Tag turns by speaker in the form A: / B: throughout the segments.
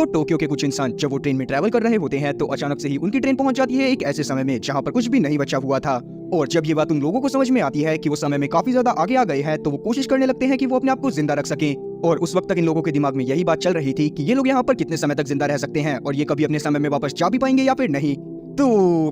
A: तो टोक्यो के कुछ इंसान जब वो ट्रेन में ट्रैवल कर रहे होते हैं तो अचानक से ही उनकी ट्रेन पहुंच जाती है एक ऐसे समय में जहां पर कुछ भी नहीं बचा हुआ था। और जब ये बात उन लोगों को समझ में आती है कि वो समय में काफी ज्यादा आगे आ गए हैं तो वो कोशिश करने लगते हैं कि वो अपने आप को जिंदा रख सके। और उस वक्त तक इन लोगों के दिमाग में यही बात चल रही थी कि ये लोग यहाँ पर कितने समय तक जिंदा रह सकते हैं और ये कभी अपने समय में वापस जा भी पाएंगे या फिर नहीं। तो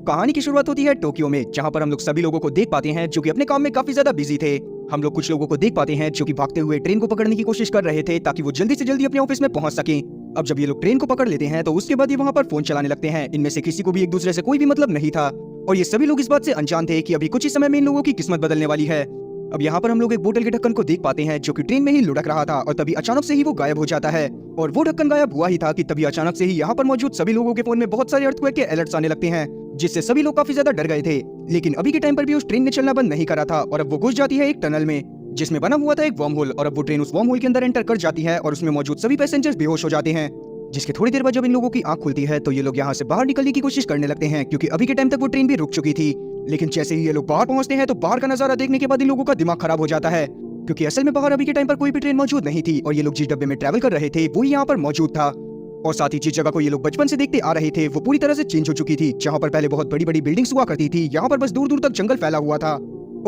A: कहानी की शुरुआत होती है टोक्यो में, जहाँ पर हम लोग सभी लोगों को देख पाते हैं जो कि अपने काम में काफी ज्यादा बिजी थे। हम लोग कुछ लोगों को देख पाते हैं जो कि भागते हुए ट्रेन को पकड़ने की कोशिश कर रहे थे ताकि वो जल्दी से जल्दी अपने ऑफिस में पहुंच सके। अब जब ये लोग ट्रेन को पकड़ लेते हैं तो उसके बाद ये वहाँ पर फोन चलाने लगते हैं। इनमें से किसी को भी एक दूसरे से कोई भी मतलब नहीं था और ये सभी लोग इस बात से अनजान थे कि अभी कुछ ही समय में इन लोगों की किस्मत बदलने वाली है। अब यहाँ पर हम लोग एक बोतल के ढक्कन को देख पाते हैं जो कि ट्रेन में ही लुढ़क रहा था और तभी अचानक से ही वो गायब हो जाता है। और वो ढक्कन गायब हुआ ही था कि तभी अचानक से ही यहाँ पर मौजूद सभी लोगों के फोन में बहुत सारे अर्थक्वेक के अलर्ट्स आने लगते हैं, जिससे सभी लोग काफी ज्यादा डर गए थे। लेकिन अभी के टाइम पर भी उस ट्रेन ने चलना बंद नहीं करा था और अब वो घुस जाती है एक टनल में जिसमें बना हुआ था एक वर्म होल। और अब वो ट्रेन उस वर्म होल के अंदर एंटर कर जाती है और उसमें मौजूद सभी पैसेंजर्स बेहोश हो जाते हैं। जिसके थोड़ी देर बाद जब इन लोगों की आंख खुलती है तो ये लोग यहाँ से बाहर निकलने की कोशिश करने लगते हैं, क्योंकि अभी के टाइम तक वो ट्रेन भी रुक चुकी थी। लेकिन जैसे ही ये लोग बाहर पहुंचते हैं तो बाहर का नजारा देखने के बाद इन लोगों का दिमाग खराब हो जाता है, क्योंकि असल में बाहर अभी के टाइम पर कोई भी ट्रेन मौजूद नहीं थी और ये लोग जिस डब्बे में ट्रैवल कर रहे थे वो यहाँ पर मौजूद था। और साथ ही जिस जगह को ये लोग बचपन से देखते आ रहे थे वो पूरी तरह से चेंज हो चुकी थी। जहाँ पर पहले बहुत बड़ी बड़ी बिल्डिंग्स हुआ करती थी, यहाँ पर बस दूर दूर तक जंगल फैला हुआ था।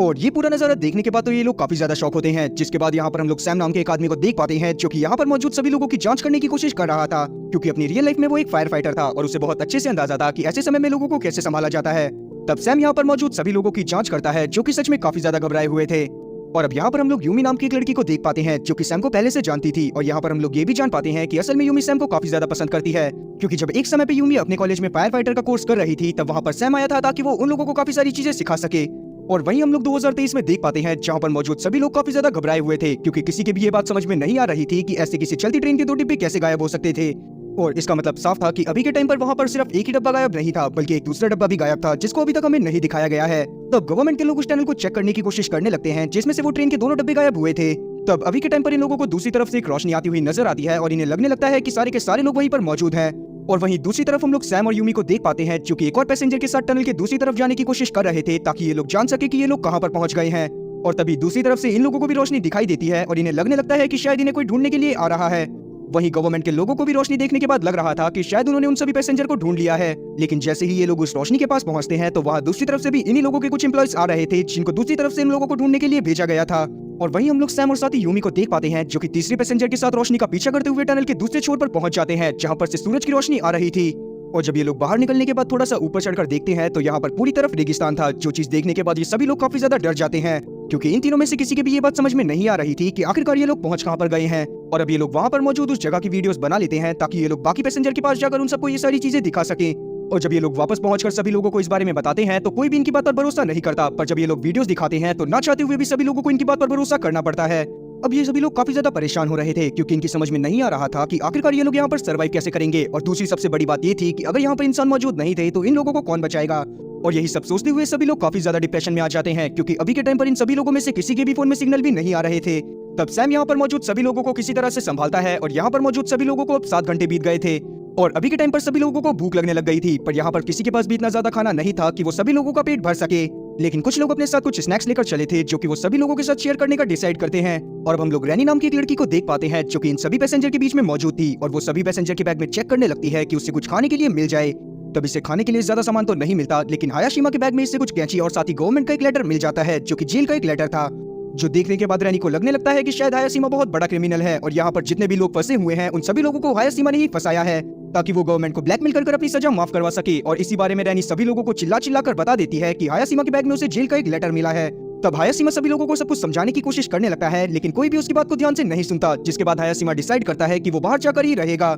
A: और ये पूरा नजारा देखने के बाद तो ये लोग काफी ज्यादा शॉक होते हैं। जिसके बाद यहाँ पर हम लोग सैम नाम के एक आदमी को देख पाते हैं जो कि यहाँ पर मौजूद सभी लोगों की जांच करने की कोशिश कर रहा था, क्योंकि अपनी रियल लाइफ में वो एक फायर फाइटर था और उसे बहुत अच्छे से अंदाजा था कि ऐसे समय में लोगों को कैसे संभाला जाता है। तब सैम यहाँ पर मौजूद सभी लोगों की जांच करता है जो कि सच में काफी ज्यादा घबराए हुए थे। और अब यहाँ पर हम लोग यूमी नाम की एक लड़की को देख पाते हैं जो कि सैम को पहले से जानती थी। और यहाँ पर हम लोग ये भी जान पाते हैं कि असल में यूमी सैम को काफी ज्यादा पसंद करती है, क्योंकि जब एक समय पे यूमी अपने कॉलेज में फायर फाइटर का कोर्स कर रही थी तब वहाँ पर सैम आया था ताकि वो उन लोगों को काफी सारी चीजें सिखा सके। और वहीं हम लोग 2023 में देख पाते हैं जहाँ पर मौजूद सभी लोग काफी ज्यादा घबराए हुए थे, क्योंकि किसी के भी ये बात समझ में नहीं आ रही थी कि ऐसे किसी चलती ट्रेन के दो डिब्बे कैसे गायब हो सकते थे। और इसका मतलब साफ था कि अभी के टाइम पर वहाँ पर सिर्फ एक ही डब्बा गायब नहीं था बल्कि एक दूसरा डब्बा भी गायब था जिसको अभी तक हमें नहीं दिखाया गया है। तब गवर्नमेंट के लोग उस टनल को चेक करने की कोशिश करने लगते हैं जिसमें से वो ट्रेन के दोनों डब्बे गायब हुए थे। तब अभी के टाइम पर इन लोगों को दूसरी तरफ से एक रोशनी आती हुई नजर आती है और इन्हें लगने लगता है कि सारे के सारे लोग वहीं पर मौजूद हैं। और वहीं दूसरी तरफ हम लोग सैम और यूमी को देख पाते हैं जो कि एक और पैसेंजर के साथ टनल के दूसरी तरफ जाने की कोशिश कर रहे थे ताकि ये लोग जान सके कि ये लोग कहां पर पहुंच गए हैं। और तभी दूसरी तरफ से इन लोगों को भी रोशनी दिखाई देती है और इन्हें लगने लगता है कि शायद इन्हें कोई ढूंढने के लिए आ रहा है। वहीं गवर्नमेंट के लोगों को भी रोशनी देखने के बाद लग रहा था कि शायद उन्होंने उन सभी पैसेंजर को ढूंढ लिया है। लेकिन जैसे ही ये लोग उस रोशनी के पास पहुंचते हैं तो वहाँ दूसरी तरफ से भी इन्हीं लोगों के कुछ एम्प्लॉइज आ रहे थे जिनको दूसरी तरफ से इन लोगों को ढूंढने के लिए भेजा गया था। और वहीं हम लोग सैम और साथ ही यूमी को देख पाते हैं जो कि तीसरे पैसेंजर के साथ रोशनी का पीछा करते हुए टनल के दूसरे छोर पर पहुंच जाते हैं जहां पर से सूरज की रोशनी आ रही थी। और जब ये लोग बाहर निकलने के बाद थोड़ा सा ऊपर चढ़कर देखते हैं तो यहाँ पर पूरी तरफ रेगिस्तान था। जो चीज देखने के बाद ये सभी लोग काफी ज्यादा डर जाते हैं, क्योंकि इन तीनों में से किसी के भी ये बात समझ में नहीं आ रही थी कि आखिरकार ये लोग पहुंच कहां पर गए हैं। और अब ये लोग वहां पर मौजूद उस जगह की वीडियोस बना लेते हैं ताकि ये लोग बाकी पैसेंजर के पास जाकर उन सबको ये सारी चीजें दिखा सके। और जब ये लोग वापस पहुंचकर सभी लोगों को इस बारे में बताते हैं तो कोई भी इनकी बात पर भरोसा नहीं करता, पर जब ये लोग वीडियोस दिखाते हैं तो ना चाहते हुए भी सभी लोगों को इनकी बात पर भरोसा करना पड़ता है। अब ये सभी लोग काफी ज्यादा परेशान हो रहे थे, क्योंकि इनकी समझ में नहीं आ रहा था कि आखिरकार ये लोग यहाँ पर सर्वाइव कैसे करेंगे। और दूसरी सबसे बड़ी बात ये थी कि अगर यहाँ पर इंसान मौजूद नहीं थे तो इन लोगों को कौन बचाएगा। और यही सब सोचते हुए सभी लोग काफी ज्यादा डिप्रेशन में आ जाते हैं, क्योंकि अभी के टाइम पर इन सभी लोगों में से किसी के भी फोन में सिग्नल भी नहीं आ रहे थे। तब सैम यहाँ पर मौजूद सभी लोगों को किसी तरह से संभालता है और यहाँ पर मौजूद सभी लोगों को अब 7 घंटे बीत गए थे और अभी के टाइम पर सभी लोगों को भूख लगने लग गई थी। पर यहाँ पर किसी के पास भी इतना ज्यादा खाना नहीं था कि वो सभी लोगों का पेट भर सके। लेकिन कुछ लोग अपने साथ कुछ स्नैक्स लेकर चले थे जो कि वो सभी लोगों के साथ शेयर करने का डिसाइड करते हैं। और अब हम लोग रैनी नाम की एक लड़की को देख पाते हैं जो कि इन सभी पैसेंजर के बीच में मौजूद थी और वो सभी पैसेंजर के बैग में चेक करने लगती है कि उससे कुछ खाने के लिए मिल जाए। तब इसे खाने के लिए ज्यादा सामान तो नहीं मिलता, लेकिन हायाशिमा के बैग में इससे कुछ कैंची और साथ ही गवर्नमेंट का एक लेटर मिल जाता है जो कि जेल का एक लेटर था। जो देखने के बाद रैनी को लगने लगता है कि शायद हायाशिमा बहुत बड़ा क्रिमिनल है और यहाँ पर जितने भी लोग फंसे हुए हैं उन सभी लोगों को हायाशिमा ने ही फंसाया है ताकि वो गवर्नमेंट को ब्लैकमेल कर अपनी सजा माफ करवा सके। और इसी बारे में रैनी सभी लोगों को चिल्ला चिल्ला कर बता देती है कि हायाशिमा के बैग में उसे जेल का एक लेटर मिला है। तब हायाशिमा सभी लोगों को सब कुछ समझाने की कोशिश करने लगता है, लेकिन कोई भी उसकी बात को ध्यान से नहीं सुनता। जिसके बाद हायाशिमा डिसाइड करता है कि वो बाहर जाकर ही रहेगा।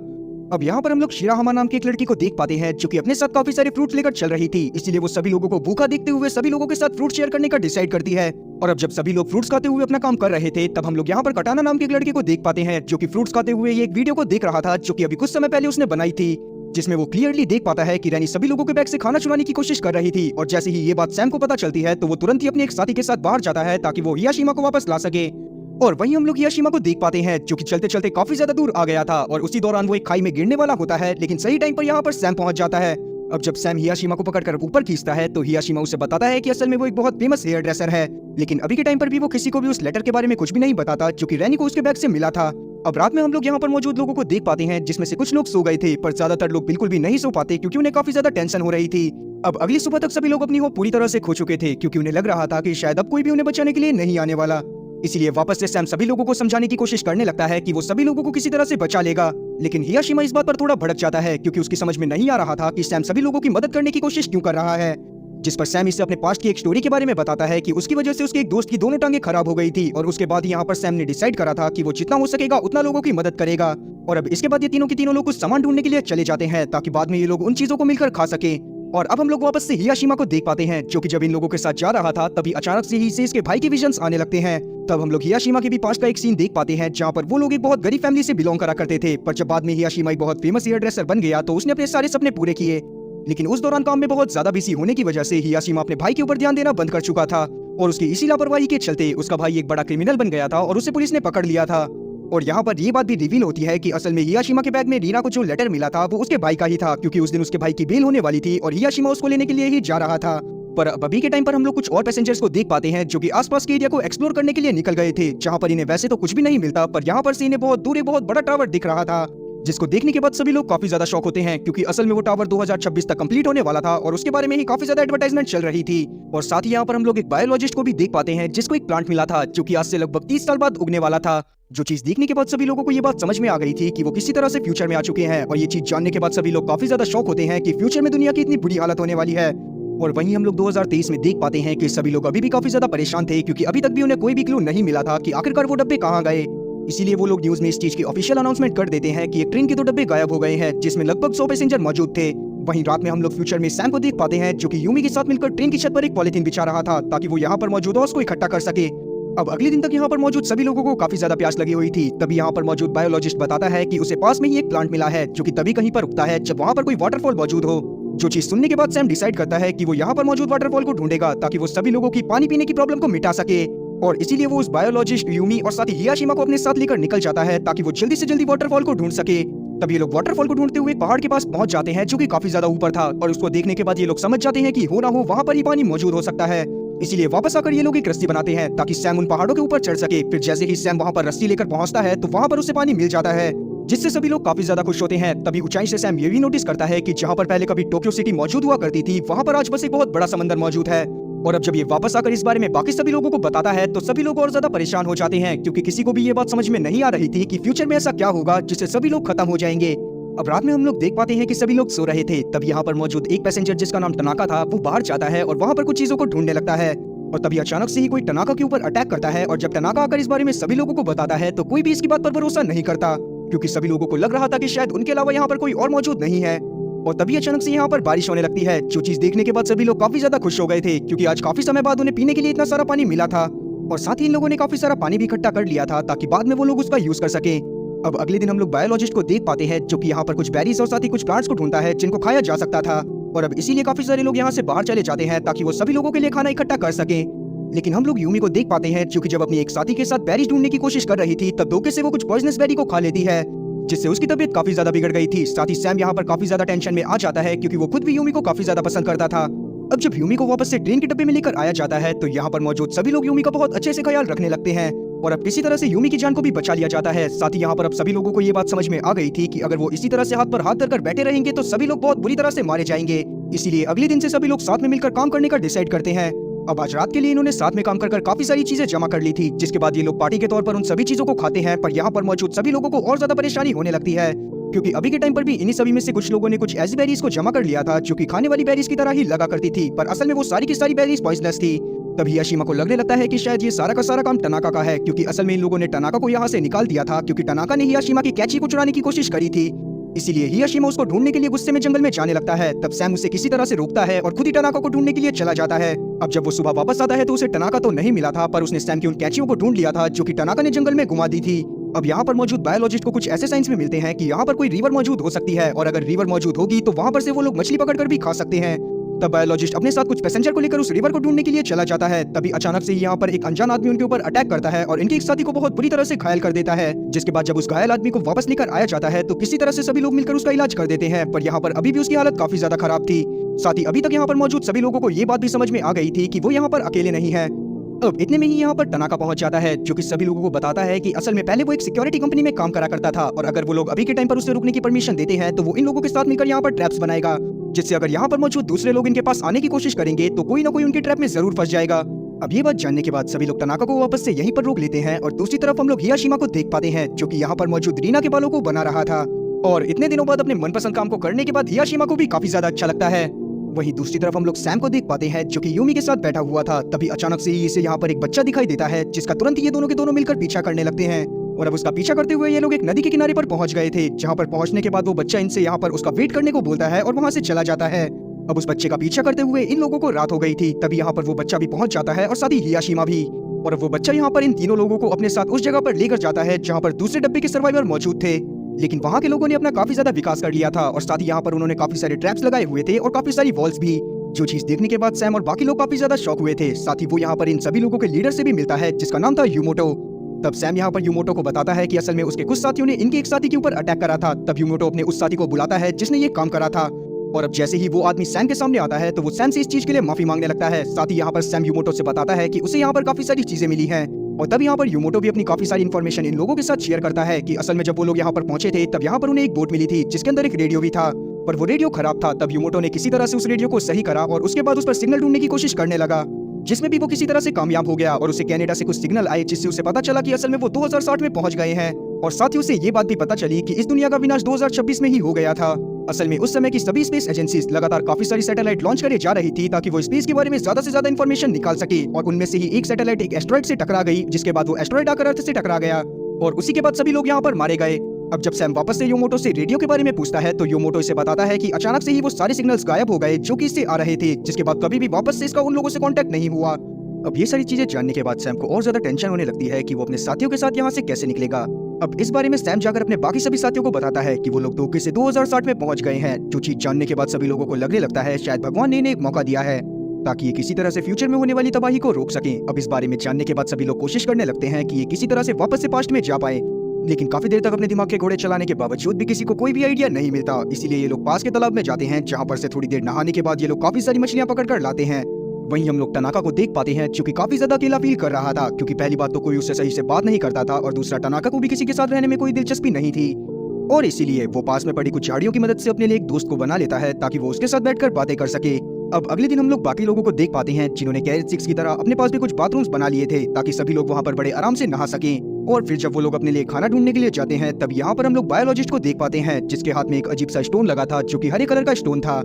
A: अब यहाँ पर हम लोग शिराहामा नाम की एक लड़की को देख पाते हैं जो कि अपने साथ काफी सारे फ्रूट्स लेकर चल रही थी, इसीलिए वो सभी लोगों को भूखा देखते हुए सभी लोगों के साथ फ्रूट शेयर करने का डिसाइड करती है। और अब जब सभी लोग फ्रूट्स खाते हुए अपना काम कर रहे थे तब हम लोग यहाँ पर कटाना नाम की एक लड़के को देख पाते हैं जो कि फ्रूट्स खाते हुए ये एक वीडियो को देख रहा था जो कि अभी कुछ समय पहले उसने बनाई थी, जिसमें वो क्लियरली देख पाता है कि रैनी सभी लोगों के बैग से खाना चुराने की कोशिश कर रही थी। और जैसे ही ये बात सैम को पता चलती है तो वो तुरंत ही अपने एक साथी के साथ बाहर जाता है ताकि वो हियाशिमा को वापस ला सके। और वहीं हम लोग हियाशिमा को देख पाते हैं जो कि चलते चलते काफी ज्यादा दूर आ गया था और उसी दौरान वो एक खाई में गिरने वाला होता है, लेकिन सही टाइम पर यहाँ पर सैम पहुंच जाता है। अब जब सैम हियाशिमा को पकड़कर ऊपर खींचता है तो हियाशिमा उसे बताता है कि असल में वो एक बहुत फेमस हेयर ड्रेसर है, लेकिन अभी के टाइम पर भी वो किसी को भी उस लेटर के बारे में कुछ भी नहीं बताता जो कि रैनी को उसके बैग से मिला था। अब रात में हम लोग यहाँ पर मौजूद लोगों को देख पाते हैं जिसमें से कुछ लोग सो गए थे, पर ज्यादातर लोग बिल्कुल भी नहीं सो पाते क्योंकि उन्हें काफी ज्यादा टेंशन हो रही थी। अब अगली सुबह तक सभी लोग अपनी होप पूरी तरह से खो चुके थे क्योंकि उन्हें लग रहा था कि शायद अब कोई भी उन्हें बचाने के लिए नहीं आने वाला। इसीलिए वापस से सैम सभी लोगों को समझाने की कोशिश करने लगता है कि वो सभी लोगों को किसी तरह से बचा लेगा, लेकिन हियाशिमा इस बात पर थोड़ा भड़क जाता है क्योंकि उसकी समझ में नहीं आ रहा था कि सैम सभी लोगों की मदद करने की कोशिश क्यों कर रहा है। जिस पर सैम इसे अपने पास्ट की एक स्टोरी के बारे में बताता है कि उसकी वजह से उसके एक दोस्त की दोनों टांगे खराब हो गई थी और उसके बाद यहाँ पर सैम ने डिसाइड करा था कि वो जितना हो सकेगा उतना लोगों की मदद करेगा। और अब इसके बाद ये तीनों के तीनों लोग कुछ सामान ढूंढने के लिए चले जाते हैं ताकि बाद में ये लोग उन चीजों को मिलकर खा सके। और अब हम लोग वापस से हियाशिमा को देख पाते हैं जो कि जब इन लोगों के साथ जा रहा था तभी अचानक से ही इसे इसके भाई के विजन्स आने लगते हैं। तब हम लोग हियाशिमा के भी पास का एक सीन देख पाते हैं जहाँ पर वो लोग एक बहुत गरीब फैमिली से बिलोंग करा करते थे, पर जब बाद में हियाशिमा एक बहुत फेमस हेयर ड्रेसर बन गया तो उसने अपने सारे सपने पूरे किए। लेकिन उस दौरान काम में बहुत ज्यादा बिजी होने की वजह से हियाशिमा अपने भाई के ऊपर ध्यान देना बंद कर चुका था और उसकी इसी लापरवाही के चलते उसका भाई एक बड़ा क्रिमिनल बन गया था और उसे पुलिस ने पकड़ लिया था। और यहाँ पर ये बात भी रिवील होती है कि असल में हियाशिमा के बैग में रीना को जो लेटर मिला था वो उसके भाई का ही था क्योंकि उस दिन उसके भाई की बेल होने वाली थी और हियाशिमा उसको लेने के लिए ही जा रहा था। पर अभी के टाइम पर हम लोग कुछ और पैसेंजर्स को देख पाते हैं जो कि आसपास के एरिया को एक्सप्लोर करने के लिए निकल गए थे, जहाँ पर इन्हें वैसे तो कुछ भी नहीं मिलता, पर यहाँ पर से इन्हें बहुत दूर एक बहुत बड़ा टावर दिख रहा था जिसको देखने के बाद सभी लोग काफी ज्यादा शॉक होते हैं क्योंकि असल में वो टावर 2026 तक कंप्लीट होने वाला था और उसके बारे में ही काफी ज्यादा एडवर्टाइजमेंट चल रही थी। और साथ ही यहाँ पर हम लोग एक बायोलॉजिस्ट को भी देख पाते हैं जिसको एक प्लांट मिला था जो कि आज से लगभग 30 साल बाद उगने वाला था। जो चीज देखने के बाद सभी लोगों को ये बात समझ में आ गई थी कि वो किसी तरह से फ्यूचर में आ चुके हैं और ये चीज जानने के बाद सभी लोग काफी ज्यादा शॉक होते हैं कि फ्यूचर में दुनिया की इतनी बुरी हालत होने वाली है। और वहीं हम लोग 2023 में देख पाते हैं कि सभी लोग अभी भी काफी ज्यादा परेशान थे क्योंकि अभी तक भी उन्हें कोई भी क्लू नहीं मिला था कि आखिरकार वो डब्बे कहाँ गए। इसीलिए वो लोग न्यूज में इस चीज की ऑफिशियल अनाउंसमेंट कर देते हैं कि एक ट्रेन के 2 डब्बे गायब हो गए हैं जिसमें लगभग 100 पैसेंजर मौजूद थे। वहीं रात में हम लोग फ्यूचर में सैम को देख पाते हैं जो कि यूमी के साथ मिलकर ट्रेन की छत पर एक पॉलिथीन बिछा रहा था ताकि वो यहाँ पर मौजूद हॉर्स को इकट्ठा कर सके। अब अगले दिन तक यहाँ पर मौजूद सभी लोगों को काफी ज्यादा प्यास लगी हुई थी। तभी यहाँ पर मौजूद बायोलॉजिस्ट बताता है कि उसे पास में ही एक प्लांट मिला है जो कि तभी कहीं पर उगता है जब वहाँ पर कोई वाटरफॉल मौजूद हो। जो चीज सुनने के बाद सैम डिसाइड करता है कि वो यहाँ पर मौजूद वाटरफॉल को ढूंढेगा ताकि वो सभी लोगों की पानी पीने की प्रॉब्लम को मिटा सके। और इसीलिए वो उस बायोलॉजिस्ट यूमी और साथ ही हियाशिमा को अपने साथ लेकर निकल जाता है ताकि वो जल्दी से जल्दी वाटरफॉल को ढूंढ सके। तब ये लोग वाटरफॉल को ढूंढते हुए पहाड़ के पास पहुंच जाते हैं जो कि काफी ज्यादा ऊपर था और उसको देखने के बाद ये लोग समझ जाते हैं कि हो ना हो वहाँ पर ही पानी मौजूद हो सकता है। इसीलिए वापस आकर ये लोग एक रस्सी बनाते हैं ताकि सैम उन पहाड़ों के ऊपर चढ़ सके। फिर जैसे ही सैम वहाँ पर रस्सी लेकर पहुँचता है तो वहाँ पर उसे पानी मिल जाता है जिससे सभी लोग काफी ज्यादा खुश होते हैं। तभी ऊंचाई से सैम ये भी नोटिस करता है कि जहाँ पर पहले कभी टोक्यो सिटी मौजूद हुआ करती थी वहाँ पर आज बस एक बहुत बड़ा समंदर मौजूद है। और अब जब ये वापस आकर इस बारे में बाकी सभी लोगों को बताता है तो सभी लोग और ज्यादा परेशान हो जाते हैं क्योंकि किसी को भी ये बात समझ में नहीं आ रही थी कि फ्यूचर में ऐसा क्या होगा जिससे सभी लोग खत्म हो जाएंगे। अब रात में हम लोग देख पाते हैं कि सभी लोग सो रहे थे। तब यहाँ पर मौजूद एक पैसेंजर जिसका नाम टनाका था वो बाहर जाता है और वहाँ पर कुछ चीजों को ढूंढने लगता है। और तभी अचानक से ही कोई टनाका के ऊपर अटैक करता है और जब टनाका आकर इस बारे में सभी लोगों को बताता है तो कोई भी इसकी बात पर भरोसा नहीं करता क्योंकि सभी लोगों को लग रहा था कि शायद उनके अलावा यहाँ पर कोई और मौजूद नहीं है। और तभी अचानक से यहाँ पर बारिश होने लगती है जो चीज देखने के बाद सभी लोग काफी ज्यादा खुश हो गए थे क्योंकि आज काफी समय बाद उन्हें पीने के लिए इतना सारा पानी मिला था और साथ ही इन लोगों ने काफी सारा पानी भी इकट्ठा कर लिया था ताकि बाद में वो लोग उसका यूज कर सके। अब अगले दिन हम लोग बायोलॉजिस्ट को देख पाते हैं जो कि यहाँ पर कुछ बेरीज और साथ ही कुछ प्लांट्स को ढूंढता है जिनको खाया जा सकता था। और अब इसीलिए काफी सारे लोग यहाँ से बाहर चले जाते हैं ताकि वो सभी लोगों के लिए खाना इकट्ठा कर सके। लेकिन हम लोग यूमी को देख पाते हैं जो कि जब अपनी एक साथी के साथ बेरीज ढूंढने की कोशिश कर रही थी तब धोखे से वो कुछ पॉइजनस बेरी को खा लेती है जिससे उसकी तबीयत काफी ज्यादा बिगड़ गई थी। साथ ही सैम यहाँ पर काफी ज्यादा टेंशन में आ जाता है क्योंकि वो खुद भी यूमी को काफी ज्यादा पसंद करता था। अब जब यूमी को वापस से ट्रेन के डब्बे में लेकर आया जाता है तो यहाँ पर मौजूद सभी लोग यूमी का बहुत अच्छे से ख्याल रखने लगते हैं और अब किसी तरह से यूमी की जान को भी बचा लिया जाता है। साथ ही यहाँ पर अब सभी लोगों को ये बात समझ में आ गई थी कि अगर वो इसी तरह से हाथ पर हाथ धरकर बैठे रहेंगे तो सभी लोग बहुत बुरी तरह से मारे जाएंगे। इसीलिए अगले दिन से सभी लोग साथ में मिलकर काम करने का डिसाइड करते हैं। अब आज रात के लिए इन्होंने साथ में काम कर काफी सारी चीजें जमा कर ली थी जिसके बाद ये लोग पार्टी के तौर पर उन सभी चीजों को खाते हैं। पर यहाँ पर मौजूद सभी लोगों को और ज्यादा परेशानी होने लगती है क्योंकि अभी के टाइम पर भी इन्हीं सभी में से कुछ लोगों ने कुछ ऐसी बेरीज को जमा कर लिया था जो कि खाने वाली बेरीज की तरह ही लगा करती थी, पर असल में वो सारी की सारी बेरीज पॉइजनस थी। तभी हियाशिमा को लगने लगता है कि शायद ये सारा का सारा काम टनाका का है क्योंकि असल में इन लोगों ने टनाका को यहाँ से निकाल दिया था क्योंकि टनाका ने हियाशिमा की कैची को चुराने की कोशिश करी थी। इसीलिए हियाशिमा उसको ढूंढने के लिए गुस्से में जंगल में जाने लगता है। तब सैम उसे किसी तरह से रोकता है और खुद ही टनाका को ढूंढने के लिए चला जाता है। अब जब वो सुबह वापस आता है तो उसे टनाका तो नहीं मिला था पर उसने सैम की उन कैचियों को ढूंढ लिया था जो कि टनाका ने जंगल में घुमा दी थी। अब यहाँ पर मौजूद बायोलॉजिस्ट को कुछ ऐसे साइंस में मिलते हैं कि यहाँ पर कोई रिवर मौजूद हो सकती है और अगर रिवर मौजूद होगी तो वहाँ पर से वो लोग मछली पकड़कर भी खा सकते हैं। तब बायोलॉजिस्ट अपने साथ कुछ पैसेंजर को लेकर उस रिवर को ढूंढने के लिए चला जाता है। तभी अचानक से यहाँ पर एक अनजान आदमी उनके ऊपर अटैक करता है और इनके एक साथी को बहुत बुरी तरह से घायल कर देता है। जिसके बाद जब उस घायल आदमी को वापस लेकर आया जाता है तो किसी तरह से सभी लोग मिलकर उसका इलाज कर देते हैं, पर यहाँ पर अभी भी उसकी हालत काफी ज्यादा खराब थी। साथ ही अभी तक यहाँ पर मौजूद सभी लोगों को ये बात भी समझ में आ गई थी कि वो यहाँ पर अकेले नहीं है। अब इतने में ही यहाँ पर टनाका पहुंच जाता है, जो कि सभी लोगों को बताता है कि असल में पहले वो एक सिक्योरिटी कंपनी में काम करा करता था और अगर वो लोग अभी के टाइम पर उसे रुकने की परमिशन देते हैं तो वो इन लोगों के साथ मिलकर यहाँ पर ट्रैप्स बनाएगा, जिससे अगर यहाँ पर मौजूद दूसरे लोग इनके पास आने की कोशिश करेंगे तो कोई ना कोई उनके ट्रैप में जरूर फंस जाएगा। अब ये बात जानने के बाद सभी लोग टनाका को वापस से यहीं पर रोक लेते हैं और दूसरी तरफ हम लोग हियाशिमा को देख पाते हैं, जो कि यहाँ पर मौजूद रीना के बालों को बना रहा था। और इतने दिनों बाद अपने मनपसंद काम को करने के बाद हियाशिमा को भी काफी ज्यादा अच्छा लगता है। वहीं दूसरी तरफ हम लोग सैम को देख पाते हैं, जो कि यूमी के साथ बैठा हुआ था। तभी अचानक से ही इसे यहाँ पर एक बच्चा दिखाई देता है, जिसका तुरंत ये दोनों के दोनों मिलकर पीछा करने लगते हैं। और अब उसका पीछा करते हुए ये लोग एक नदी के किनारे पर पहुंच गए थे, जहाँ पर पहुंचने के बाद वो बच्चा इनसे यहाँ पर उसका वेट करने को बोलता है और वहाँ से चला जाता है। अब उस बच्चे का पीछा करते हुए इन लोगों को रात हो गई थी। तभी यहाँ पर वो बच्चा भी पहुंच जाता है और साथ ही हियाशिमा भी। और अब वो बच्चा यहाँ पर इन तीनों लोगों को अपने साथ उस जगह पर लेकर जाता है जहाँ पर दूसरे डब्बे के सर्वाइवर मौजूद थे। लेकिन वहाँ के लोगों ने अपना काफी ज्यादा विकास कर लिया था और साथ ही यहाँ पर उन्होंने काफी सारे ट्रैप्स लगाए हुए थे और काफी सारी वॉल्स भी, जो चीज देखने के बाद सैम और बाकी लोग काफी ज्यादा शॉक हुए थे। साथ ही वो यहाँ पर इन सभी लोगों के लीडर से भी मिलता है, जिसका नाम था यूमोटो। तब सैम यहाँ पर यूमोटो को बताता है कि असल में उसके कुछ साथियों ने इनके एक साथी के ऊपर अटैक करा था। तब यूमोटो अपने उस साथी को बुलाता है जिसने ये काम करा था। और अब जैसे ही वो आदमी सैम के सामने आता है तो वो सैम से इस चीज के लिए माफी मांगने लगता है। साथ ही यहाँ पर सैम यूमोटो से बताता है कि उसे यहाँ पर काफी सारी चीजें मिली हैं। और तब यहाँ पर यूमोटो भी अपनी काफी सारी इन्फॉर्मेशन इन लोगों के साथ शेयर करता है कि असल में जब वो लोग यहाँ पर पहुंचे थे तब यहाँ पर उन्हें एक बोट मिली थी जिसके अंदर एक रेडियो भी था, पर वो रेडियो खराब था। तब यूमोटो ने किसी तरह से उस रेडियो को सही करा और उसके बाद उस पर सिग्नल ढूंढने की कोशिश करने लगा, जिसमें भी वो किसी तरह से कामयाब हो गया और उसे कनाडा से कुछ सिग्नल आए, जिससे उसे पता चला कि असल में वो 2060 में पहुंच गए हैं। और साथ ही उसे ये बात भी पता चली कि इस दुनिया का विनाश 2026 में ही हो गया था। असल में उस समय की सभी स्पेस एजेंसीज लगातार काफी सारी सैटेलाइट लॉन्च करे जा रही थी ताकि वो स्पेस के बारे में ज्यादा से ज्यादा इन्फॉर्मेशन निकाल सके। और उनमें से ही एक सैटेलाइट एक एस्ट्रॉइड से टकरा गई, जिसके बाद वो एस्ट्रॉइड आकर अर्थ से टकरा गया और उसी के बाद सभी लोग यहाँ पर मारे गए। अब जब सैम वापस से योमोटो से रेडियो के बारे में पूछता है तो योमोटो इसे बताता है कि अचानक से ही वो सारे सिग्नल्स गायब हो गए जो कि इससे आ रहे थे, जिसके बाद कभी भी वापस से इसका उन लोगों से कांटेक्ट नहीं हुआ। अब ये सारी चीजें जानने के बाद सैम को और ज्यादा टेंशन होने लगती है कि वो अपने साथियों के साथ यहाँ से कैसे निकलेगा। अब इस बारे में सैम जाकर अपने बाकी सभी साथियों को बताता है कि वो लोग धोखे से 2060 में पहुंच गए हैं, जो चीज जानने के बाद सभी लोगों को लगने लगता है शायद भगवान ने इन्हें एक मौका दिया है ताकि ये किसी तरह से फ्यूचर में होने वाली तबाही को रोक सकें। अब इस बारे में जानने के बाद सभी लोग कोशिश करने लगते हैं कि ये किसी तरह से वापस से पास्ट में जा पाए, लेकिन काफी देर तक अपने दिमाग के घोड़े चलाने के बावजूद भी किसी को कोई भी आइडिया नहीं मिलता। इसीलिए ये लोग पास के तालाब में जाते हैं, जहाँ पर से थोड़ी देर नहाने के बाद ये लोग काफी सारी मछलियां पकड़ कर लाते हैं। वहीं हम लोग टनाका को देख पाते हैं, जो कि काफी ज्यादा अकेला फील कर रहा था, क्योंकि पहली बात तो कोई उससे सही से बात नहीं करता था और दूसरा टनाका को भी किसी के साथ रहने में कोई दिलचस्पी नहीं थी। और इसीलिए वो पास में पड़ी कुछ झाड़ियों की मदद से अपने लिए एक दोस्त को बना लेता है ताकि वो उसके साथ बैठकर बातें कर सके। अब अगले दिन हम लोग बाकी लोगों को देख पाते हैं जिन्होंने कैरेट 6 की तरह अपने पास भी कुछ बाथरूम्स बना लिए थे ताकि सभी लोग वहाँ पर बड़े आराम से नहा सकें। और फिर जब वो लोग अपने लिए खाना ढूंढने के लिए जाते हैं तब यहाँ पर हम लोग बायोलॉजिस्ट को देख पाते हैं, जिसके हाथ में एक अजीब सा स्टोन लगा था जो कि हरे कलर का स्टोन था।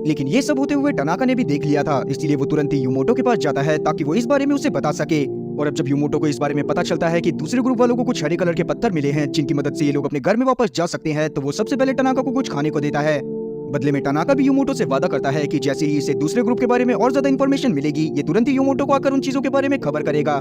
A: लेकिन ये सब होते हुए टनाका ने भी देख लिया था, इसलिए वो तुरंत ही यूमोटो के पास जाता है ताकि वो इस बारे में उसे बता सके। और अब जब यूमोटो को इस बारे में पता चलता है कि दूसरे ग्रुप वालों को कुछ हरे कलर के पत्थर मिले हैं जिनकी मदद से ये लोग अपने घर में वापस जा सकते हैं, तो वो सबसे पहले टनाका को कुछ खाने को देता है। बदले में टनाका भी यूमोटो से वादा करता है कि जैसे ही इसे दूसरे ग्रुप के बारे में और ज्यादा इन्फॉर्मेशन मिलेगी ये तुरंत ही यूमोटो को आकर उन चीजों के बारे में खबर करेगा।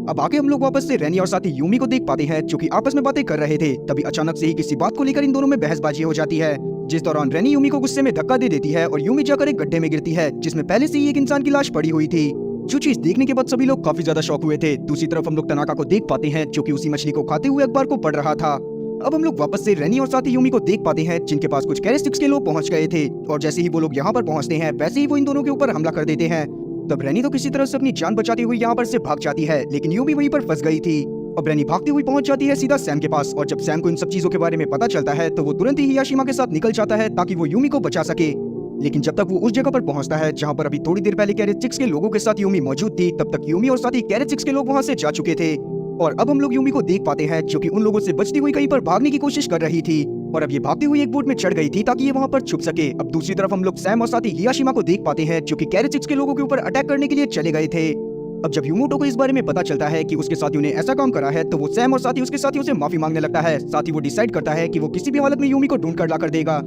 A: अब आगे हम लोग वापस से रेनी और साथी यूमी को देख पाते हैं जो कि आपस में बातें कर रहे थे। तभी अचानक से ही किसी बात को लेकर इन दोनों में बहसबाजी हो जाती है, जिस दौरान रेनी यूमी को गुस्से में धक्का दे देती है और यूमी जाकर एक गड्ढे में गिरती है जिसमें पहले से ही एक इंसान की लाश पड़ी हुई थी। जो चीज देखने के बाद सभी लोग काफी ज्यादा शॉक हुए थे। दूसरी तरफ हम लोग टनाका को देख पाते हैं जो कि उसी मछली को खाते हुए अखबार को पढ़ रहा था। अब हम लोग वापस से रेनी और साथी यूमी को देख पाते हैं जिनके पास कुछ कैरेस्टिक्स के लोग पहुंच गए थे और जैसे ही वो लोग यहाँ पर पहुंचते हैं वैसे ही वो इन दोनों के ऊपर हमला कर देते हैं। तब रेनी तो किसी तरह से अपनी जान बचाती हुई यहाँ पर से भाग जाती है, लेकिन यूमी वहीं पर फंस गई थी। अब रेनी भागती हुई पहुंच जाती है सीधा सैम के पास और जब सैम को इन सब चीजों के बारे में पता चलता है तो वो तुरंत ही हियाशिमा के साथ निकल जाता है ताकि वो यूमी को बचा सके। लेकिन जब तक वो उस जगह पर पहुंचता है जहां पर अभी थोड़ी देर पहले कैरेट 6 के लोगों के साथ यूमी मौजूद थी, तब तक यूमी और साथी कैरेट 6 के लोग वहां से जा चुके थे। और अब हम लोग यूमी को देख पाते हैं जो कि उन लोगों से बचती हुई कहीं पर भागने की कोशिश कर रही थी और अब ये भागती हुई एक बोट में चढ़ गई थी ताकि ये वहां पर छुप सके। अब दूसरी तरफ हम लोग सैम और साथी हियाशिमा को देख पाते हैं जो कि कैरेट 6 के लोगों के ऊपर अटैक करने के लिए चले गए थे। अब जब यूमोटो को इस बारे में पता चलता है कि उसके साथियों ने ऐसा काम करा है तो वो सैम और साथी उसके साथियों से माफी मांगने लगता है। साथ ही वो डिसाइड करता है कि वो किसी भी हालत में यूमी को ढूंढ कर ला कर देगा।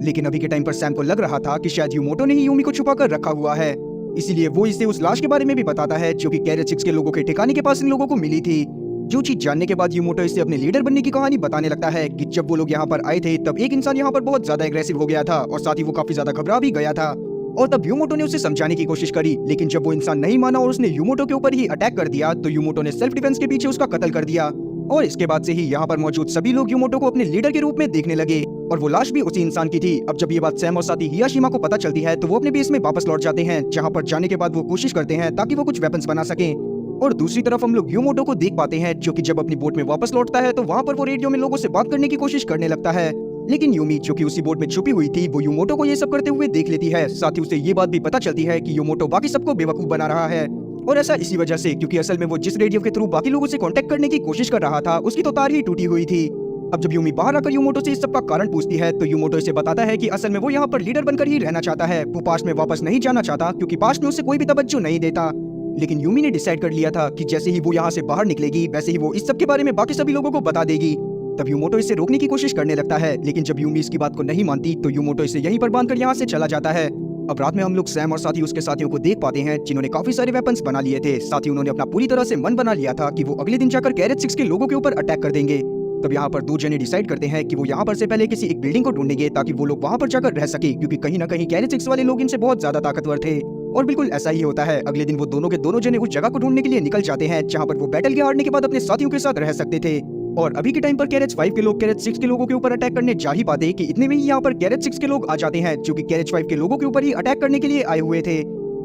A: लेकिन अभी के टाइम पर सैम को लग रहा था कि शायद यूमोटो ने ही यूमी को छुपा कर रखा हुआ है, इसीलिए वो इसे उस लाश के बारे में भी बताता है जो कि कैरेट 6 के लोगों के ठिकाने के पास इन लोगों को मिली थी। जो चीज जानने के बाद यूमोटो इसे अपने लीडर बनने की कहानी बताने लगता है कि जब वो लोग यहाँ पर आए थे तब एक इंसान यहाँ पर बहुत ज्यादा एग्रेसिव हो गया था और साथ ही वो काफी ज्यादा घबरा भी गया था और तब यूमोटो ने उसे समझाने की कोशिश करी, लेकिन जब वो इंसान नहीं माना और उसने यूमोटो के ऊपर ही अटैक कर दिया तो यूमोटो ने सेल्फ डिफेंस के पीछे उसका कत्ल कर दिया। और इसके बाद से ही यहाँ पर मौजूद सभी लोग यूमोटो को अपने लीडर के रूप में देखने लगे और वो लाश भी उसी इंसान की थी। अब जब ये बात सैम और साथी हियाशिमा को पता चलती है तो वो अपने बेस में वापस लौट जाते हैं, जहाँ पर जाने के बाद वो कोशिश करते हैं ताकि वो कुछ वेपन्स बना सकें। और दूसरी तरफ हम लोग योमोटो को देख पाते हैं जो कि जब अपनी बोट में वापस लौटता है तो वहाँ पर वो रेडियो में लोगों से बात करने की कोशिश करने लगता है। लेकिन यूमी जो कि उसी बोट में छुपी हुई थी वो योमोटो को ये सब करते हुए देख लेती है। साथ ही उसे ये बात भी पता चलती है कि योमोटो बाकी सबको बेवकूफ बना रहा है। और ऐसा इसी वजह से क्योंकि असल में वो जिस रेडियो के थ्रू बाकी लोगों से कांटेक्ट करने की कोशिश कर रहा था उसकी तो तार ही टूटी हुई थी। अब जब यूमी बाहर आकर योमोटो से इस सब का कारण पूछती है तो योमोटो इसे बताता है कि असल में वो यहाँ पर लीडर बनकर ही रहना चाहता है। वो पास्ट में वापस नहीं जाना चाहता क्योंकि पास्ट में उसे कोई भी तवज्जो नहीं देता। लेकिन यूमी ने डिसाइड कर लिया था कि जैसे ही वो यहाँ से बाहर निकलेगी वैसे ही वो इस सब के बारे में बाकी सभी लोगों को बता देगी। तब योमोटो इसे रोकने की कोशिश करने लगता है, लेकिन जब यूमी इसकी बात को नहीं मानती तो योमोटो इसे यहीं पर बांधकर यहाँ से चला जाता है। अब रात में हम लोग सैम और साथ ही उसके साथियों को देख पाते हैं जिन्होंने काफी सारे वेपन्स बना लिए थे। साथ ही उन्होंने अपना पूरी तरह से मन बना लिया था कि वो अगले दिन जाकर गैरेज 6 के लोगों के ऊपर अटैक कर देंगे। तब यहाँ पर दो जने डिसाइड करते हैं कि वो यहाँ पर से पहले किसी एक बिल्डिंग को ढूंढेंगे ताकि वो लोग वहाँ पर जाकर रह सके, क्योंकि कहीं ना कहीं गैरेज 6 वाले लोग इनसे बहुत ज्यादा ताकतवर थे। और बिल्कुल ऐसा ही होता है। अगले दिन वो दोनों के दोनों जने उस जगह को ढूंढने के लिए निकल जाते हैं जहाँ पर वो बैटल के हारने के बाद अपने साथियों के साथ रह सकते थे। और अभी के टाइम पर गैरेज 5 के लोग गैरेज 6 के लोगों के ऊपर अटैक करने जा ही पाते कि इतने में ही यहाँ पर गैरेज 6 के लोग आ जाते हैं जो कि गैरेज 5 के लोगों के ऊपर ही अटैक करने के लिए आए हुए थे।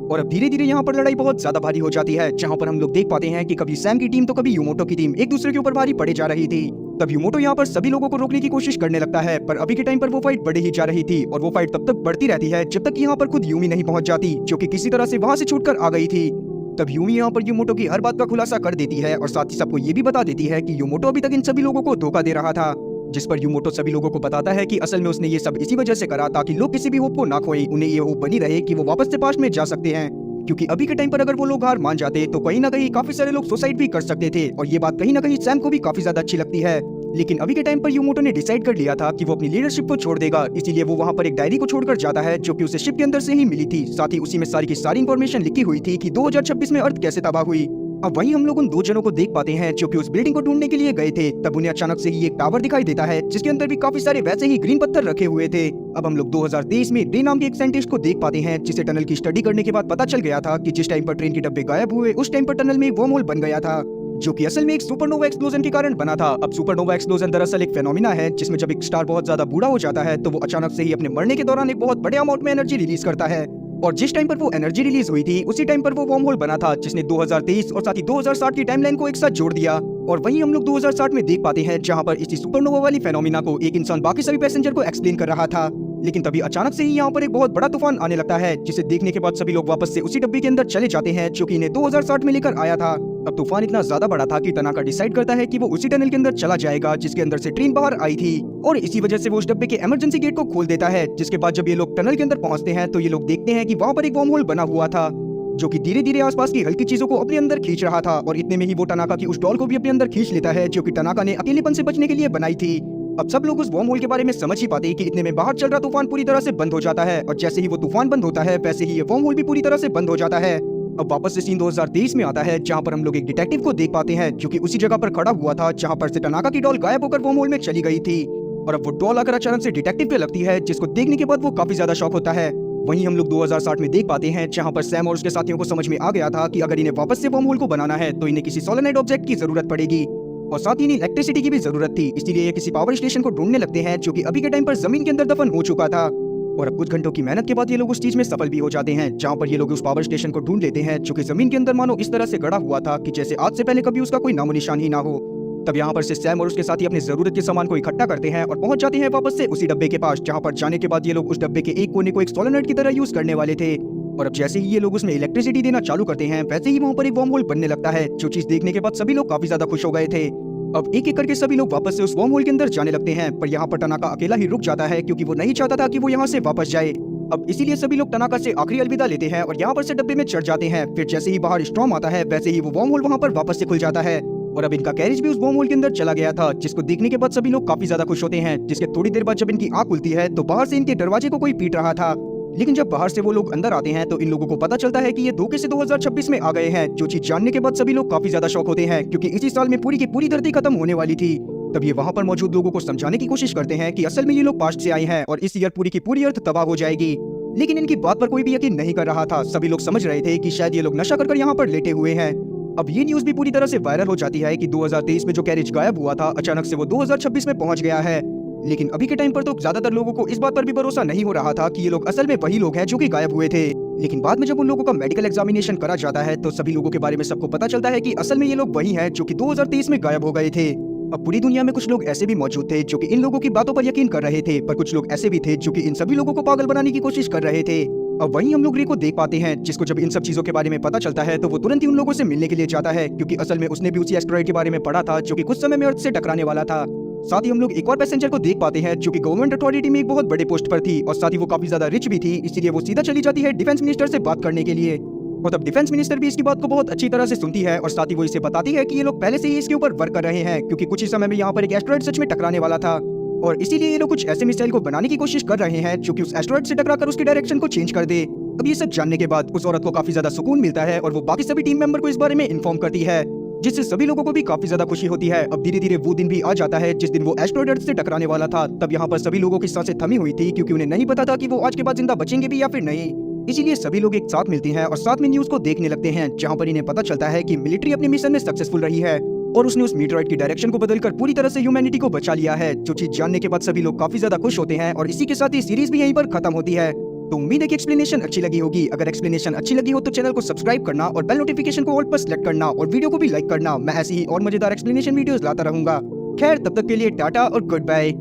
A: और अब धीरे धीरे यहाँ पर लड़ाई बहुत ज्यादा भारी हो जाती है, जहाँ पर हम लोग देख पाते हैं कि कभी सैम की टीम तो कभी योमोटो की टीम एक दूसरे के ऊपर भारी पड़े जा रही थी। तब योमोटो यहाँ पर सभी लोगों को रोकने की कोशिश करने लगता है, पर अभी के टाइम पर वो फाइट बढ़े ही जा रही थी और वो फाइट तब तक बढ़ती रहती है जब तक यहाँ पर खुद यूमी नहीं पहुंच जाती, जो कि किसी तरह से वहां से छूटकर आ गई थी। तब यूमी यहाँ पर योमोटो की हर बात का खुलासा कर देती है और साथ ही सबको ये भी बता देती है कि योमोटो अभी तक इन सभी लोगों को धोखा दे रहा था। जिस पर योमोटो सभी लोगों को बताता है कि असल में उसने ये सब इसी वजह से करा ताकि लोग किसी भी होप को ना खोएं, उन्हें ये होप बनी रहे कि वो वापस से पास्ट में जा सकते हैं, क्योंकि अभी के टाइम पर अगर वो लोग हार मान जाते तो कहीं ना कहीं काफी सारे लोग सुसाइड भी कर सकते थे। और ये बात कहीं ना कहीं सैम को भी काफी ज्यादा अच्छी लगती है। लेकिन अभी के टाइम पर योमोटो ने डिसाइड कर लिया था कि वो अपनी लीडरशिप को छोड़ देगा, इसीलिए वो वहाँ पर एक डायरी को छोड़कर जाता है जो कि उसे शिप के अंदर से ही मिली थी। साथ ही उसी में सारी की सारी इन्फॉर्मेशन लिखी हुई थी कि 2026 में अर्थ कैसे तबाह हुई। अब वहीं हम लोग उन दो जनों को देख पाते हैं जो कि उस बिल्डिंग को ढूंढने के लिए गए थे। तब उन्हें अचानक से ही एक टावर दिखाई देता है जिसके अंदर भी काफी सारे वैसे ही ग्रीन पत्थर रखे हुए थे। अब हम लोग 2023 में रे नाम के एक साइंटिस्ट को देख पाते हैं जिसे टनल की स्टडी करने के बाद पता चल गया था कि जिस टाइम पर ट्रेन के डब्बे गायब हुए उस टाइम पर टनल में वर्म होल बन गया था, जो कि असल में एक सुपरनोवा एक्सप्लोजन के कारण बना था। अब सुपरनोवा एक्सप्लोजन दरअसल एक फेनोमिना है जिसमें जब एक स्टार बहुत ज्यादा बूढ़ा हो जाता है तो वो अचानक से ही अपने मरने के दौरान एक बहुत बड़े अमाउंट में एनर्जी रिलीज करता है। और जिस टाइम पर वो एनर्जी रिलीज हुई थी उसी टाइम पर वो वर्म होल बना था जिसने 2023 और साथ ही 2060 की टाइमलाइन को एक साथ जोड़ दिया। और वहीं हम लोग 2060 में देख पाते हैं जहां पर इसी सुपरनोवा वाली फेनोमिना को एक इंसान बाकी सभी पैसेंजर को एक्सप्लेन कर रहा था। लेकिन तभी अचानक से ही यहाँ पर एक बहुत बड़ा तूफान आने लगता है जिसे देखने के बाद सभी लोग वापस से उसी डब्बे के अंदर चले जाते हैं जो कि इन्हें 2060 में लेकर आया था। अब तूफान इतना ज्यादा बड़ा था कि तनाका डिसाइड करता है कि वो उसी टनल के अंदर चला जाएगा जिसके अंदर से ट्रेन बाहर आई थी, और इसी वजह से वो उस डब्बे के इमरजेंसी गेट को खोल देता है। जिसके बाद जब ये लोग टनल के अंदर पहुंचते हैं तो ये लोग देखते हैं कि वहाँ पर एक वर्म होल बना हुआ था जो कि धीरे धीरे आसपास की हल्की चीजों को अपने अंदर खींच रहा था। और इतने में ही वो टनाका की उस डॉल को भी अपने अंदर खींच लेता है जो कि टनाका ने अकेलेपन से बचने के लिए बनाई थी। अब सब लोग उस वर्म होल के बारे में समझ ही पाते कि इतने में बाहर चल रहा तूफान पूरी तरह से बंद हो जाता है, और जैसे ही वो तूफान बंद होता है वैसे ही ये वर्म होल भी पूरी तरह से बंद हो जाता है। अब वापस से सीन 2023 में आता है जहाँ पर हम लोग एक डिटेक्टिव को देख पाते हैं जो कि उसी जगह पर खड़ा हुआ था जहाँ पर से टनाका की डॉल गायब होकर वर्म होल में चली गई थी। और अब वो डॉल आकर अचानक से डिटेक्टिव पे लगती है जिसको देखने के बाद वो काफी ज्यादा शॉक होता है। वहीं हम लोग 2060 में देख पाते हैं जहाँ पर सैम और उसके साथियों को समझ में आ गया था कि अगर इन्हें वापस से वर्म होल को बनाना है तो इन्हें किसी सोलेनॉइड ऑब्जेक्ट की जरूरत पड़ेगी, और साथ ही इन्हें इलेक्ट्रिसिटी की भी जरूरत थी। इसीलिए ये किसी पावर स्टेशन को ढूंढने लगते हैं जो कि अभी के टाइम पर जमीन के अंदर दफन हो चुका था। और अब कुछ घंटों की मेहनत के बाद ये लोग उस चीज में सफल भी हो जाते हैं जहाँ पर ये लोग उस पावर स्टेशन को ढूंढ लेते हैं जो कि जमीन के अंदर मानो इस तरह से गड़ा हुआ था कि जैसे आज से पहले कभी उसका कोई नामो निशान ही ना हो। तब यहाँ पर से सैम और उसके साथी अपने जरूरत के सामान को इकट्ठा करते हैं और पहुंच जाते हैं वापस से उसी डब्बे के पास, जहाँ पर जाने के बाद ये लोग उस डब्बे के एक कोने को एक सोलेनॉइड की तरह यूज करने वाले थे। और अब जैसे ही ये लोग उसमें इलेक्ट्रिसिटी देना चालू करते हैं वैसे ही वहाँ पर एक वर्म होल बनने लगता है, जो चीज देखने के बाद सभी लोग काफी ज्यादा खुश हो गए थे। अब एक एक करके सभी लोग वापस से उस वर्म होल के अंदर जाने लगते हैं, पर यहाँ पर टनाका अकेला ही रुक जाता है क्योंकि वो नहीं चाहता था कि वो यहाँ से वापस जाए। अब इसीलिए सभी लोग टनाका से आखिरी अलविदा लेते हैं और यहाँ पर से डब्बे में चढ़ जाते हैं। फिर जैसे ही बाहर स्टॉर्म आता है वैसे ही वो वर्म होल वहाँ पर वापस से खुल जाता है, और अब इनका कैरेज भी उस वर्म होल के अंदर चला गया था, जिसको देखने के बाद सभी लोग काफी ज्यादा खुश होते हैं। जिसके थोड़ी देर बाद जब इनकी आंख खुलती है तो बाहर से इनके दरवाजे को कोई पीट रहा था। लेकिन जब बाहर से वो लोग अंदर आते हैं तो इन लोगों को पता चलता है कि ये धोखे से 2026 में आ गए हैं, जो चीज जानने के बाद सभी लोग काफी ज्यादा शॉक होते हैं क्योंकि इसी साल में पूरी की पूरी धरती खत्म होने वाली थी। तब ये वहाँ पर मौजूद लोगों को समझाने की कोशिश करते हैं कि असल में ये लोग पास्ट से आए हैं और इस ईयर पूरी की पूरी अर्थ तबाह हो जाएगी। लेकिन इनकी बात पर कोई भी यकीन नहीं कर रहा था। सभी लोग समझ रहे थे कि शायद ये लोग नशा कर यहाँ पर लेटे हुए हैं। अब ये न्यूज भी पूरी तरह से वायरल हो जाती है कि 2023 में जो कैरेज गायब हुआ था अचानक से वो 2026 में पहुंच गया है। लेकिन अभी के टाइम पर तो ज्यादातर लोगों को इस बात पर भी भरोसा नहीं हो रहा था कि ये लोग असल में वही लोग हैं जो कि गायब हुए थे। लेकिन बाद में जब उन लोगों का मेडिकल एग्जामिनेशन करा जाता है तो सभी लोगों के बारे में सबको पता चलता है कि असल में ये लोग वही हैं जो कि 2023 में गायब हो गए थे। अब पूरी दुनिया में कुछ लोग ऐसे भी मौजूद थे जो कि इन लोगों की बातों पर यकीन कर रहे थे, पर कुछ लोग ऐसे भी थे जो कि इन सभी लोगों को पागल बनाने की कोशिश कर रहे थे। अब वहीं हम लोग रे को देख पाते हैं, जिसको जब इन सब चीजों के बारे में पता चलता है तो वो तुरंत ही उन लोगों से मिलने के लिए जाता है, क्योंकि असल में उसने भी उसी एस्टेरॉयड के बारे में पढ़ा था जो कि कुछ समय में अर्थ से टकराने वाला था। साथ ही हम लोग एक और पैसेंजर को देख पाते हैं जो कि गवर्नमेंट अथॉरिटी में एक बहुत बड़े पोस्ट पर थी, और साथ ही वो काफी ज्यादा रिच भी थी, इसीलिए वो सीधा चली जाती है डिफेंस मिनिस्टर से बात करने के लिए। और तब डिफेंस मिनिस्टर भी इसकी बात को बहुत अच्छी तरह से सुनती है, और साथ ही वो इसे बताती है कि ये लोग पहले से ही इसके ऊपर वर्क कर रहे हैं, क्योंकि कुछ ही समय में यहाँ पर एक एस्टेरॉयड सच में टकराने वाला था, और इसीलिए ये लोग कुछ ऐसे मिसाइल को बनाने की कोशिश कर रहे हैं जो कि उस एस्टेरॉयड से टकराकर उसकी डायरेक्शन को चेंज कर दे। अब ये सब जानने के बाद उस औरत को काफी ज्यादा सुकून मिलता है, और वो बाकी सभी टीम मेंबर को इस बारे में इन्फॉर्म करती है, जिससे सभी लोगों को भी काफी ज्यादा खुशी होती है। अब धीरे धीरे वो दिन भी आ जाता है जिस दिन वो एस्टेरॉयड अर्थ से टकराने वाला था। तब यहाँ पर सभी लोगों की सांसें थमी हुई थी, क्योंकि उन्हें नहीं पता था कि वो आज के बाद जिंदा बचेंगे भी या फिर नहीं। इसीलिए सभी लोग एक साथ मिलते हैं और साथ में न्यूज को देखने लगते हैं, जहाँ पर इन्हें पता चलता है कि मिलिट्री अपने मिशन में सक्सेसफुल रही है और उसने उस मीटरॉइड की डायरेक्शन को बदलकर पूरी तरह से ह्यूमैनिटी को बचा लिया है। जो चीज जानने के बाद सभी लोग काफी ज्यादा खुश होते हैं, और इसी के साथ ही सीरीज भी यहीं पर खत्म होती है। तो उम्मीद है कि एक्सप्लेनेशन अच्छी लगी होगी। अगर एक्सप्लेनेशन अच्छी लगी हो तो चैनल को सब्सक्राइब करना और बेल नोटिफिकेशन को ऑल पर सेलेक्ट करना, और वीडियो को भी लाइक करना। मैं ऐसी ही और मजेदार एक्सप्लेनेशन वीडियोस लाता रहूंगा। खैर, तब तक के लिए टाटा और गुड बाय।